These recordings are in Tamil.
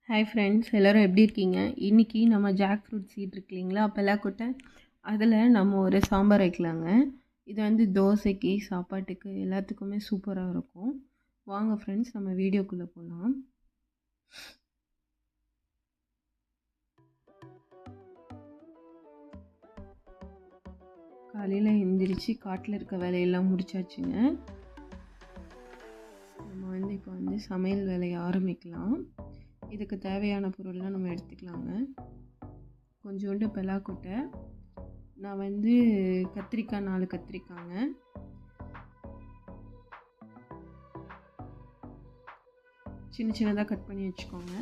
ஹாய் ஃப்ரெண்ட்ஸ், எல்லோரும் எப்படி இருக்கீங்க? இன்றைக்கி நம்ம ஜாக் ஃப்ரூட் சீட் இருக்கு இல்லைங்களா, பெலாக்கொட்டை, அதில் நம்ம ஒரு சாம்பார் வைக்கலாங்க. இது வந்து தோசைக்கு, சாப்பாட்டுக்கு எல்லாத்துக்குமே சூப்பராக இருக்கும். வாங்க ஃப்ரெண்ட்ஸ், நம்ம வீடியோக்குள்ளே போகலாம். காலையில் எழுந்திரிச்சு காட்டில் இருக்க வேலையெல்லாம் முடிச்சாச்சுங்க. நம்ம வந்து இப்போ வந்து சமையல் வேலையை ஆரம்பிக்கலாம். இதுக்கு தேவையான பொருள்லாம் நம்ம எடுத்துக்கலாங்க. கொஞ்சோண்டு பெலாக்கொட்டை, நான் வந்து கத்திரிக்காய் 4 கத்திரிக்காய்ங்க, சின்ன சின்னதாக கட் பண்ணி வச்சுக்கோங்க.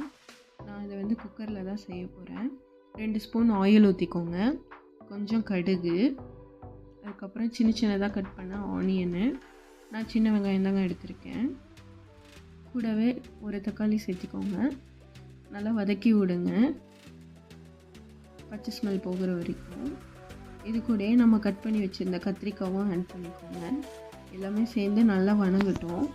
நான் இதை வந்து குக்கரில் தான் செய்ய போகிறேன். 2 ஸ்பூன் ஆயில் ஊற்றிக்கோங்க, கொஞ்சம் கடுகு, அதுக்கப்புறம் சின்ன சின்னதாக கட் பண்ண ஆனியனு, நான் சின்ன வெங்காயம் தாங்க எடுத்திருக்கேன். கூடவே ஒரு தக்காளி சேர்த்திக்கோங்க. நல்லா வதக்கி விடுங்க, பச்சை ஸ்மெல் போகிற வரைக்கும். இது கூட நம்ம கட் பண்ணி வச்சுருந்த கத்திரிக்காவும் ஆட் பண்ணிக்கோங்க. எல்லாமே சேர்ந்து நல்லா வணங்கட்டும்.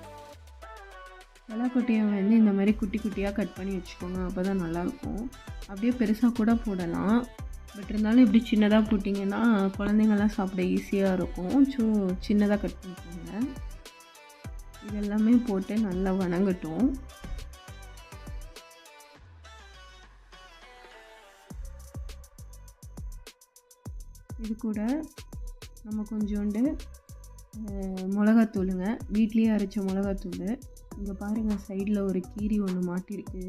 பெலாக்கொட்டையை வந்து இந்த மாதிரி குட்டி குட்டியாக கட் பண்ணி வச்சுக்கோங்க, அப்போ தான் நல்லாயிருக்கும். அப்படியே பெருசாக கூட போடலாம், பட் இருந்தாலும் இப்படி சின்னதாக போட்டிங்கன்னா குழந்தைங்கள்லாம் சாப்பிட ஈஸியாக இருக்கும். சின்னதாக கட் பண்ணிக்கோங்க. இதெல்லாமே போட்டு நல்லா வணங்கட்டும். இது கூட நம்ம கொஞ்சோண்டு மிளகாத்தூளுங்க, வீட்லேயே அரைச்ச மிளகாத்தூள். இங்கே பாருங்கள், சைடில் ஒரு கீரி ஒன்று மாட்டிருக்கு,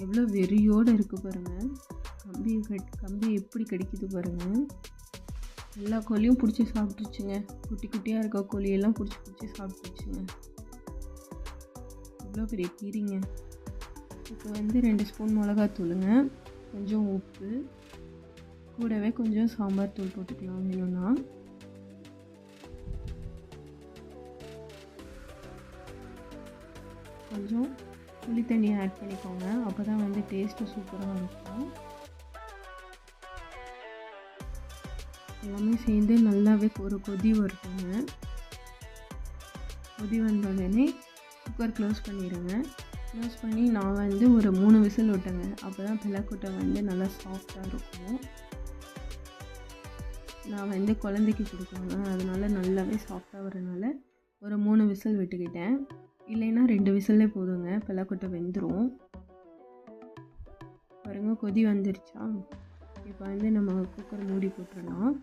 எவ்வளோ வெறியோடு இருக்குது பாருங்கள். கம்பி எப்படி கடிக்குது பாருங்கள். எல்லா கோழியும் பிடிச்சி சாப்பிட்ருச்சுங்க, குட்டி குட்டியாக இருக்க கோழியெல்லாம் பிடிச்சி சாப்பிட்ருச்சுங்க. இவ்வளோ பெரிய கீரிங்க. இப்போ வந்து 2 ஸ்பூன் மிளகாத்தூளுங்க, கொஞ்சம் உப்பு, கூடவே கொஞ்சம் சாம்பார் தூள் போட்டுக்கலாம் வேணும்னா. கொஞ்சம் புளி தண்ணியை ஆட் பண்ணிக்கோங்க, அப்போ தான் வந்து டேஸ்ட்டு சூப்பராக இருக்கும். எல்லாமே சேர்ந்து நல்லாவே ஒரு கொதி வரட்டுங்க. கொதி வந்தோடனே குக்கர் க்ளோஸ் பண்ணிடுங்க. க்ளோஸ் பண்ணி நான் வந்து ஒரு 3 விசில் விட்டேங்க, அப்போ தான் பெலாக்கொட்டை வந்து நல்லா சாஃப்டாக இருக்கும். நான் வந்து குழந்தைக்கு கொடுக்குறேங்க, அதனால் நல்லாவே சாஃப்டாக வரனால ஒரு 3 விசில் விட்டுக்கிட்டேன். இல்லைன்னா 2 விசிலே போதுங்க, பெலாக்கொட்டை வெந்துடும். பாருங்கள், கொதி வந்துருச்சா? இப்போ வந்து நம்ம குக்கர் மூடி போட்டுடலாம்.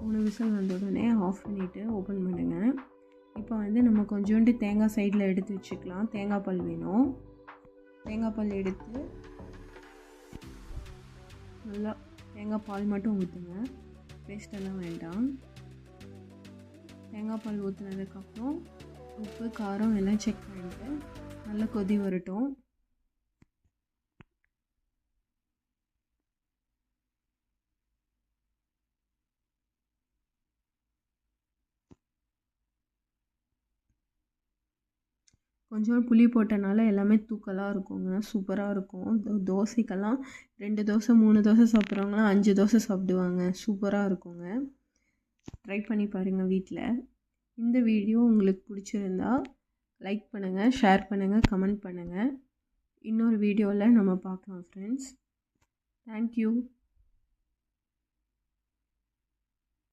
மூணு விசில் வந்த உடனே ஆஃப் பண்ணிவிட்டு ஓப்பன் பண்ணுங்க. இப்போ வந்து நம்ம கொஞ்சோண்டு தேங்காய் சைடில் எடுத்து வச்சுக்கலாம். தேங்காய் பால் வேணும். தேங்காய் பால் எடுத்து நல்லா தேங்காய் பால் மட்டும் ஊற்றுங்க, பேஸ்டெல்லாம் வேண்டாம். தேங்காய் பால் ஊற்றுனதுக்கப்புறம் உப்பு காரம் எல்லாம் செக் பண்ணிவிட்டு நல்லா கொதி வரட்டும். கொஞ்சம் புளி போட்டனால எல்லாமே தூக்கலாக இருக்குங்க, சூப்பராக இருக்கும். தோசைக்கெல்லாம் 2 தோசை 3 தோசை சாப்பிட்றவங்களாம் 5 தோசை சாப்பிடுவாங்க, சூப்பராக இருக்குங்க. ட்ரை பண்ணி பாருங்கள் வீட்டில். இந்த வீடியோ உங்களுக்கு பிடிச்சிருந்தா லைக் பண்ணுங்கள், ஷேர் பண்ணுங்கள், கமெண்ட் பண்ணுங்கள். இன்னொரு வீடியோவில் நம்ம பார்க்கலாம் ஃப்ரெண்ட்ஸ். தேங்க்யூ.